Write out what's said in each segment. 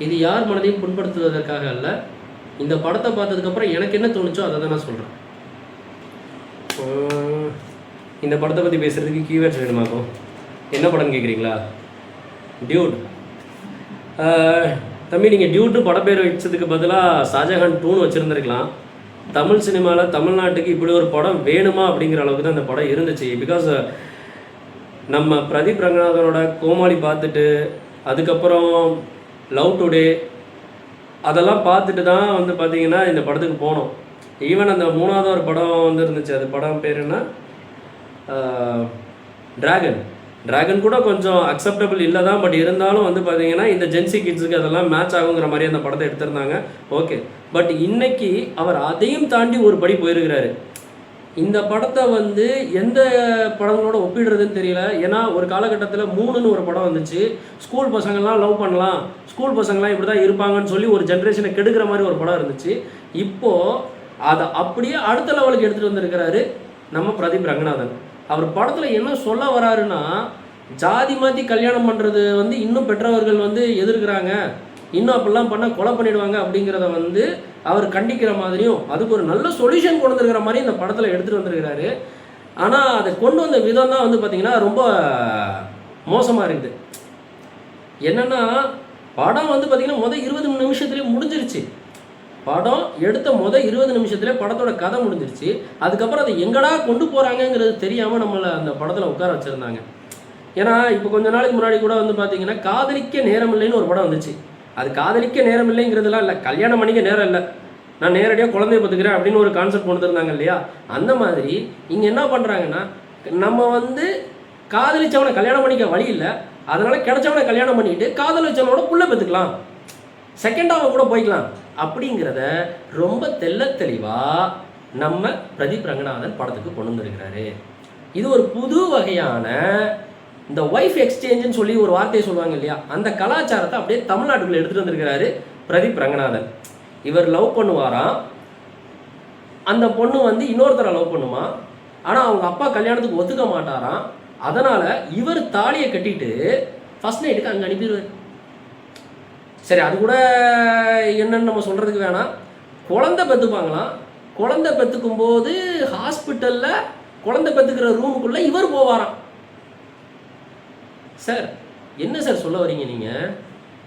இது யார் மனதையும் புண்படுத்துவதற்காக அல்ல. இந்த படத்தை பார்த்ததுக்கப்புறம் எனக்கு என்ன தோணுச்சோ அதை தான் நான் சொல்கிறேன். இந்த படத்தை பற்றி பேசுகிறதுக்கு கீவேர்ட்ஸ் வேணுமாக்கும். என்ன படம்னு கேட்குறீங்களா? டியூட். தம்பி, நீங்கள் டியூட்டு படம் பேர் வச்சதுக்கு பதிலாக ஷாஜஹான் 2ன்னு வச்சுருந்துருக்கலாம். தமிழ் சினிமாவில் தமிழ்நாட்டுக்கு இப்படி ஒரு படம் வேணுமா அப்படிங்கிற அளவுக்கு தான் இந்த படம் இருந்துச்சு. பிகாஸ் நம்ம பிரதீப் ரங்கநாதனோட கோமாளி பார்த்துட்டு அதுக்கப்புறம் லவ் டுடே அதெல்லாம் பார்த்துட்டு தான் வந்து பார்த்திங்கன்னா இந்த படத்துக்கு போனோம். ஈவன் அந்த 3வது ஒரு படம் வந்து இருந்துச்சு, அது படம் பேர் என்ன, ட்ராகன் கூட கொஞ்சம் அக்செப்டபிள் இல்லை தான். பட் இருந்தாலும் வந்து பார்த்தீங்கன்னா இந்த ஜென்சி கிட்ஸுக்கு அதெல்லாம் மேட்ச் ஆகுங்கிற மாதிரி அந்த படத்தை எடுத்திருந்தாங்க. ஓகே, பட் இன்னைக்கு அவர் அதையும் தாண்டி ஒரு படி போயிருக்கிறாரு. இந்த படத்தை வந்து எந்த படங்களோட ஒப்பிடுறதுன்னு தெரியல. ஏன்னா ஒரு காலகட்டத்தில் 3ன்னு ஒரு படம் வந்துச்சு. ஸ்கூல் பசங்கள்லாம் லவ் பண்ணலாம், ஸ்கூல் பசங்கள்லாம் இப்படி தான் இருப்பாங்கன்னு சொல்லி ஒரு ஜென்ரேஷனை கெடுக்கிற மாதிரி ஒரு படம் இருந்துச்சு. இப்போது அதை அப்படியே அடுத்த லெவலுக்கு எடுத்துகிட்டு வந்திருக்கிறாரு நம்ம பிரதீப் ரங்கநாதன். அவர் படத்தில் என்ன சொல்ல வராருன்னா, ஜாதி மாற்றி கல்யாணம் பண்ணுறது வந்து இன்னும் பெற்றவர்கள் வந்து எதிர்க்கிறாங்க, இன்னும் அப்படிலாம் பண்ணால் கொலை பண்ணிடுவாங்க அப்படிங்கிறத வந்து அவர் கண்டிக்கிற மாதிரியும் அதுக்கு ஒரு நல்ல சொல்யூஷன் கொண்டு வந்துருக்கிற மாதிரி இந்த படத்தில் எடுத்துகிட்டு வந்திருக்கிறாரு. ஆனால் அதை கொண்டு வந்த விதம் தான் வந்து பார்த்திங்கன்னா ரொம்ப மோசமாக இருக்குது. என்னென்னா படம் வந்து பார்த்திங்கன்னா முதல் 20 நிமிஷத்துலேயே முடிஞ்சிருச்சு. படம் எடுத்த முதல் 20 நிமிஷத்துலேயே படத்தோட கதை முடிஞ்சிருச்சு. அதுக்கப்புறம் அதை எங்கடா கொண்டு போகிறாங்கங்கிறது தெரியாமல் நம்மளை அந்த படத்தில் உட்கார வச்சுருந்தாங்க. ஏன்னா இப்போ கொஞ்ச நாளைக்கு முன்னாடி கூட வந்து பார்த்திங்கன்னா காதலிக்க நேரம் இல்லைன்னு ஒரு படம் வந்துச்சு. அது காதலிக்க நேரம் இல்லைங்கிறதுலாம் இல்லை, கல்யாணம் பண்ணிக்க நேரம் இல்லை, நான் நேரடியாக குழந்தைய பார்த்துக்கிறேன் அப்படின்னு ஒரு கான்செப்ட் கொண்டு இருந்தாங்க இல்லையா. அந்த மாதிரி இங்கே என்ன பண்ணுறாங்கன்னா, நம்ம வந்து காதலிச்சவனை கல்யாணம் பண்ணிக்க வழி இல்லை, அதனால் கிடைச்சவனை கல்யாணம் பண்ணிட்டு காதல் வச்சவனோட புள்ள பெற்றுக்கலாம், செகண்டாக கூட போய்க்கலாம் அப்படிங்கிறத ரொம்ப தெள்ள தெளிவாக நம்ம பிரதீப் ரங்கநாதன் படத்துக்கு கொண்டு வந்திருக்கிறாரு. இது ஒரு புது வகையான இந்த ஒய்ஃப் எக்ஸ்சேஞ்சுன்னு சொல்லி ஒரு வார்த்தையை சொல்லுவாங்க இல்லையா, அந்த கலாச்சாரத்தை அப்படியே தமிழ்நாட்டுக்குள்ளே எடுத்துகிட்டு வந்திருக்கிறாரு பிரதீப் ரங்கநாதன். இவர் லவ் பண்ணுவாராம், அந்த பொண்ணு வந்து இன்னொருத்தரை லவ் பண்ணுமா, ஆனால் அவங்க அப்பா கல்யாணத்துக்கு ஒத்துக்க மாட்டாராம். அதனால் இவர் தாலியை கட்டிட்டு ஃபர்ஸ்ட் நைட்டுக்கு அங்கே அனுப்பிடுவார். சரி, அது கூட என்னன்னு நம்ம சொல்கிறதுக்கு வேணாம். குழந்தை பெற்றுப்பாங்களாம். குழந்தை பெற்றுக்கும் போது ஹாஸ்பிட்டலில் குழந்தை பெற்றுக்கிற ரூமுக்குள்ளே இவர் போவாராம். சார், என்ன சார் சொல்ல வரீங்க நீங்கள்?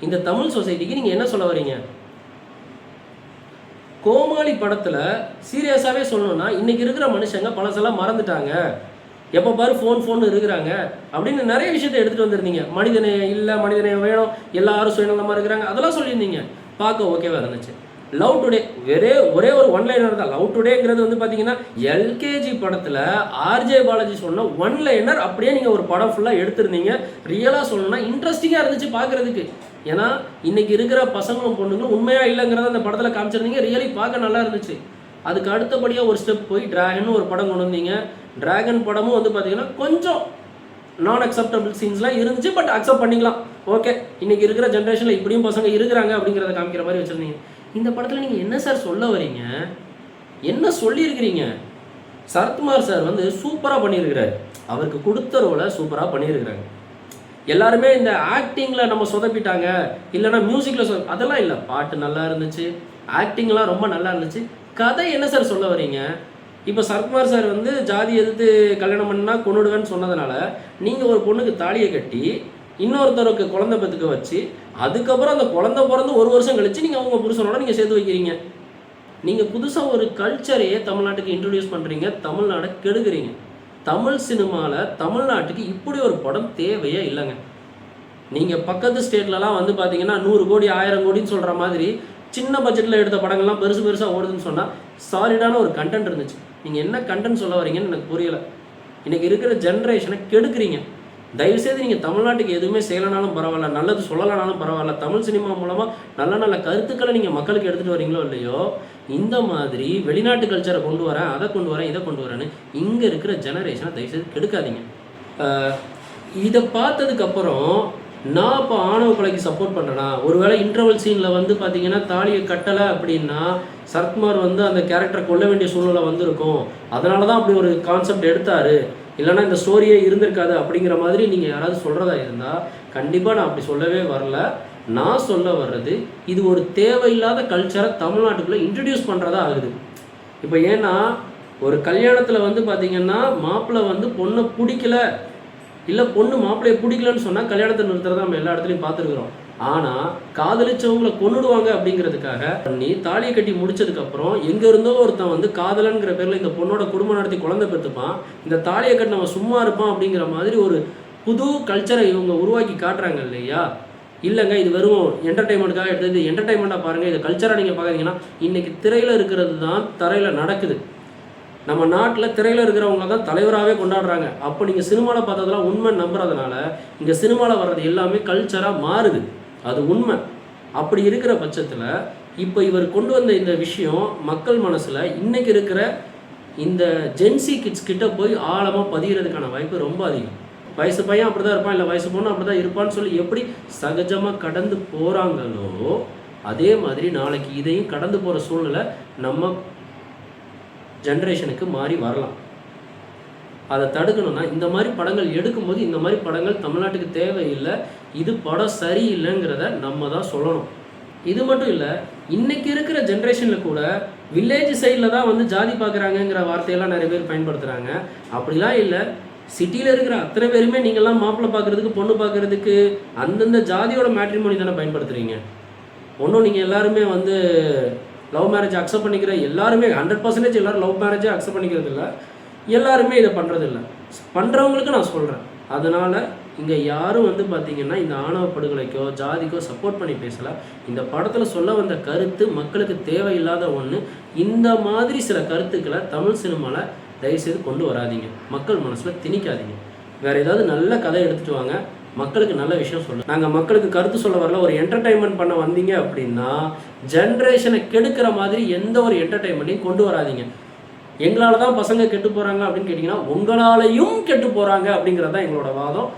இந்த தமிழ் சொசைட்டிக்கு நீங்கள் என்ன சொல்ல வரீங்க? கோமாளி படத்தில் சீரியஸாகவே சொல்லணும்னா, இன்றைக்கி இருக்கிற மனுஷங்க பழசெல்லாம் மறந்துட்டாங்க, எப்போ பாரு ஃபோன் இருக்கிறாங்க அப்படின்னு நிறைய விஷயத்தை எடுத்துகிட்டு வந்திருந்தீங்க. மனிதனே இல்லை, மனிதனே வேணும், எல்லாரும் சுயநலமாக இருக்கிறாங்க, அதெல்லாம் சொல்லியிருந்தீங்க. பார்க்க ஓகேவாக இருந்துச்சு. லவ் டுடே ஒரே ஒரு ஒன்லைனர் தான். லவ் டுடேங்கிறது வந்து பார்த்தீங்கன்னா எல்கேஜி படத்தில் ஆர்ஜே பாலாஜி சொன்ன ஒன்லைனர் அப்படியே நீங்கள் ஒரு படம் ஃபுல்லாக எடுத்திருந்தீங்க. ரியலாக சொல்லணும்னா இன்ட்ரெஸ்டிங்காக இருந்துச்சு பார்க்குறதுக்கு. ஏன்னா இன்றைக்கி இருக்கிற பசங்களும் பொண்ணுங்களும் உண்மையாக இல்லைங்கிறத அந்த படத்தில் காமிச்சிருந்தீங்க. ரியலி பார்க்க நல்லா இருந்துச்சு. அதுக்கு அடுத்தபடியாக ஒரு ஸ்டெப் போய் ட்ராகன் ஒரு படம் கொண்டு வந்தீங்க. ட்ராகன் படமும் வந்து பார்த்தீங்கன்னா கொஞ்சம் நான் அக்செப்டபிள் சீன்ஸ்லாம் இருந்துச்சு, பட் அக்செப்ட் பண்ணிக்கலாம். ஓகே, இன்றைக்கி இருக்கிற ஜென்ரேஷனில் இப்படியும் பசங்க இருக்கிறாங்க அப்படிங்கிறத காமிக்கிற மாதிரி வச்சுருந்தீங்க. இந்த படத்தில் நீங்கள் என்ன சார் சொல்ல வரீங்க? என்ன சொல்லியிருக்கிறீங்க? சரத்குமார் சார் வந்து சூப்பராக பண்ணியிருக்கிறாரு. அவருக்கு கொடுத்த ரோலை சூப்பராக பண்ணியிருக்கிறாங்க. எல்லாருமே இந்த ஆக்டிங்கில் நம்ம சொதப்பிட்டாங்க, இல்லைனா மியூசிக்கில் அதெல்லாம் இல்லை. பாட்டு நல்லா இருந்துச்சு, ஆக்டிங்லாம் ரொம்ப நல்லா இருந்துச்சு. கதை என்ன சார் சொல்ல வரீங்க? இப்போ சரத்குமார் சார் வந்து ஜாதி எதிர்த்து கல்யாணம் பண்ணால் கொண்டுடுவேன்னு சொன்னதுனால நீங்கள் ஒரு பொண்ணுக்கு தாலியை கட்டி இன்னொருத்தருக்கு குழந்தை பெற்றுக்க வச்சு அதுக்கப்புறம் அந்த குழந்தை பிறந்து 1 வருஷம் கழிச்சு நீங்கள் அவங்க புருஷனோட நீங்கள் சேர்த்து வைக்கிறீங்க. நீங்கள் புதுசாக ஒரு கல்ச்சரையே தமிழ்நாட்டுக்கு இன்ட்ரடியூஸ் பண்ணுறீங்க, தமிழ்நாடை கெடுக்குறீங்க. தமிழ் சினிமாவில் தமிழ்நாட்டுக்கு இப்படி ஒரு படம் தேவையே இல்லைங்க. நீங்கள் பக்கத்து ஸ்டேட்லலாம் வந்து பார்த்தீங்கன்னா 100 கோடி 1000 கோடின்னு சொல்கிற மாதிரி சின்ன பட்ஜெட்டில் எடுத்த படங்கள்லாம் பெருசாக ஓடுதுன்னு சொன்னால் சாலிடான ஒரு கண்டென்ட் இருந்துச்சு. நீங்கள் என்ன கண்டென்ட் சொல்ல வரீங்கன்னு எனக்கு புரியலை. இன்றைக்கி இருக்கிற ஜென்ரேஷனை கெடுக்குறீங்க. தயவுசெய்து நீங்கள் தமிழ்நாட்டுக்கு எதுவுமே செய்யலைனாலும் பரவாயில்ல, நல்லது சொல்லலைனாலும் பரவாயில்ல, தமிழ் சினிமா மூலமாக நல்ல கருத்துக்களை நீங்கள் மக்களுக்கு எடுத்துகிட்டு வரீங்களோ இல்லையோ, இந்த மாதிரி வெளிநாட்டு கல்ச்சரை கொண்டு வரேன், அதை கொண்டு வரேன், இதை கொண்டு வரேன்னு இங்கே இருக்கிற ஜெனரேஷனை தயவுசெய்து கெடுக்காதீங்க. இதை பார்த்ததுக்கப்புறம் நான் இப்போ ஆணவ கொலைக்கு சப்போர்ட் பண்ணுறேன்னா, ஒருவேளை இன்டர்வல் சீனில் வந்து பார்த்தீங்கன்னா தாலியை கட்டலை அப்படின்னா சரத்குமார் வந்து அந்த கேரக்டரை கொல்ல வேண்டிய சூழ்நிலை வந்திருக்கும், அதனால தான் அப்படி ஒரு கான்செப்ட் எடுத்தார், இல்லைனா இந்த ஸ்டோரியே இருந்திருக்காது அப்படிங்கிற மாதிரி நீங்கள் யாராவது சொல்கிறதா இருந்தால் கண்டிப்பாக நான் அப்படி சொல்லவே வரல. நான் சொல்ல வர்றது இது ஒரு தேவையில்லாத கல்ச்சரை தமிழ்நாட்டுக்குள்ளே இன்ட்ரடியூஸ் பண்ணுறதா ஆகுது. இப்போ ஏன்னா ஒரு கல்யாணத்தில் வந்து பார்த்திங்கன்னா மாப்பிள்ளை வந்து பொண்ணை பிடிக்கல, இல்லை பொண்ணு மாப்பிள்ளையை பிடிக்கலன்னு சொன்னால் கல்யாணத்தை நிறுத்துறதா நம்ம எல்லா இடத்துலையும் பார்த்துருக்குறோம். ஆனால் காதலிச்சவங்களை கொன்னுடுவாங்க அப்படிங்கிறதுக்காக பண்ணி தாலியை கட்டி முடிச்சதுக்கப்புறம் எங்கே இருந்தோ ஒருத்தன் வந்து காதலன்கிற பேரில் இந்த பொண்ணோட குடும்பம் நடத்தி குழந்தை பெற்றுப்பான், இந்த தாலியை கட்டி நம்ம சும்மா இருப்பான் அப்படிங்கிற மாதிரி ஒரு புது கல்ச்சரை இவங்க உருவாக்கி காட்டுறாங்க இல்லையா? இல்லைங்க இது வெறும் என்டர்டைன்மெண்ட்டுக்காக எடுத்தது, என்டர்டைன்மெண்ட்டாக பாருங்கள், இது கல்ச்சராக நீங்கள் பார்க்குறீங்கன்னா இன்றைக்கி திரையில் இருக்கிறது தான் தரையில் நடக்குது. நம்ம நாட்டில் திரையில் இருக்கிறவங்க தான் தலைவராகவே கொண்டாடுறாங்க. அப்போ நீங்கள் சினிமாவில் பார்த்ததெல்லாம் உண்மை நம்புறதுனால இங்கே சினிமாவில் வர்றது எல்லாமே கல்ச்சராக மாறுது. அது உண்மை. அப்படி இருக்கிற பட்சத்தில் இப்போ இவர் கொண்டு வந்த இந்த விஷயம் மக்கள் மனசில் இன்றைக்கி இருக்கிற இந்த ஜென்சி கிட்ஸ் கிட்ட போய் ஆழமாக பதிகிறதுக்கான வாய்ப்பு ரொம்ப அதிகம். வயசு பையன் அப்படி தான் இருப்பான், இல்லை வயசு பொண்ணு அப்படி தான் இருப்பான்னு சொல்லி எப்படி சகஜமாக கடந்து போகிறாங்களோ அதே மாதிரி நாளைக்கு இதையும் கடந்து போகிற சூழ்நிலை நம்ம ஜென்ரேஷனுக்கு மாறி வரலாம். அதை தடுக்கணும்னா இந்த மாதிரி படங்கள் எடுக்கும்போது இந்த மாதிரி படங்கள் தமிழ்நாட்டுக்கு தேவையில்லை, இது படம் சரியில்லைங்கிறத நம்ம தான் சொல்லணும். இது மட்டும் இல்லை, இன்றைக்கி இருக்கிற ஜென்ரேஷனில் கூட வில்லேஜ் சைடில் தான் வந்து ஜாதி பார்க்குறாங்கங்கிற வார்த்தையெல்லாம் நிறைய பேர் பயன்படுத்துகிறாங்க. அப்படிலாம் இல்லை, சிட்டியில் இருக்கிற அத்தனை பேருமே நீங்கள்லாம் மாப்பிள்ளை பார்க்குறதுக்கு பொண்ணு பார்க்குறதுக்கு அந்தந்த ஜாதியோட மேட்ரிமோனி தானே பயன்படுத்துகிறீங்க. ஒன்றும் நீங்கள் எல்லாருமே வந்து லவ் மேரேஜ் அக்செப்ட் பண்ணிக்கிற எல்லாருமே 100% எல்லோரும் லவ் மேரேஜை அக்செப்ட் பண்ணிக்கிறது இல்லை, எல்லாருமே இதை பண்ணுறதில்ல. பண்ணுறவங்களுக்கு நான் சொல்கிறேன். அதனால் இங்கே யாரும் வந்து பார்த்திங்கன்னா இந்த ஆணவ படுகொலைக்கோ ஜாதிக்கோ சப்போர்ட் பண்ணி பேசலை. இந்த படத்தில் சொல்ல வந்த கருத்து மக்களுக்கு தேவையில்லாத ஒன்று. இந்த மாதிரி சில கருத்துக்களை தமிழ் சினிமாவில் தயவுசெய்து கொண்டு வராதிங்க, மக்கள் மனசில் திணிக்காதீங்க. வேறு ஏதாவது நல்ல கதை எடுத்துகிட்டு வாங்க, மக்களுக்கு நல்ல விஷயம் சொல்லுங்கள். நாங்கள் மக்களுக்கு கருத்து சொல்ல வரல, ஒரு என்டர்டைன்மெண்ட் பண்ண வந்தீங்க அப்படின்னா ஜென்ரேஷனை கெடுக்கிற மாதிரி எந்த ஒரு என்டர்டைன்மெண்ட்டையும் கொண்டு வராதிங்க. எங்களால் தான் பசங்க கெட்டு போகிறாங்க அப்படின்னு கேட்டிங்கன்னா உங்களாலையும் கெட்டு போகிறாங்க அப்படிங்கிறது தான் எங்களோட வாதம்.